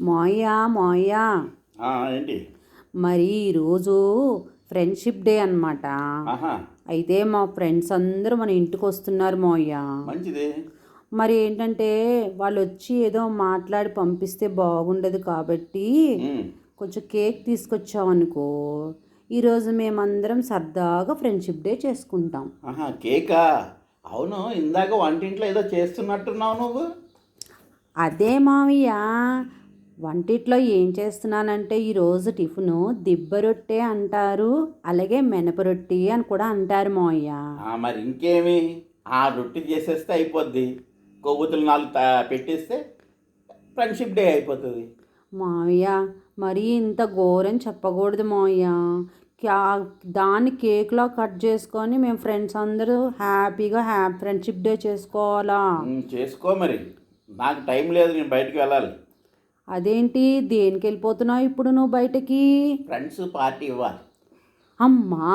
మాయా మాయా ఏంటి? మరి ఈరోజు ఫ్రెండ్షిప్ డే అన్నమాట. ఆహా, అయితే మా ఫ్రెండ్స్ అందరూ మన ఇంటికి వస్తున్నారు మాయా. మంచిది. మరి ఏంటంటే వాళ్ళు వచ్చి ఏదో మాట్లాడి పంపిస్తే బాగుండదు కాబట్టి ఉమ్, కొంచెం కేక్ తీసుకొచ్చామనుకో, ఈరోజు మేమందరం సరదాగా ఫ్రెండ్షిప్ డే చేసుకుంటాం. ఆహా, కేకా? అవును, ఇందాక వంటింట్లో ఏదో చేస్తున్నట్టున్నావు నువ్వు. అదే మావయ్య, వంటిట్లో ఏం చేస్తున్నానంటే ఈరోజు టిఫిను దిబ్బ రొట్టె అంటారు, అలాగే మినప రొట్టి అని కూడా అంటారు మావయ్య. మరి ఇంకేమి, ఆ రొట్టి చేసేస్తే అయిపోద్ది. కొవ్వొత్తులు 4 పెట్టేస్తే ఫ్రెండ్షిప్ డే అయిపోతుంది. మావయ్య, మరీ ఇంత ఘోరం చెప్పకూడదు మావయ్య. క్యా దాన్ని కేక్లా కట్ చేసుకొని మేము ఫ్రెండ్స్ అందరూ హ్యాపీగా ఫ్రెండ్షిప్ డే చేసుకోవాలా? చేసుకో మరి. నాకు టైం లేదు, నేను బయటికి వెళ్ళాలి. అదేంటి, దేనికి వెళ్ళిపోతున్నావు ఇప్పుడు నువ్వు బయటకి? ఫ్రెండ్స్ పార్టీ ఇవ్వాలి. అమ్మా,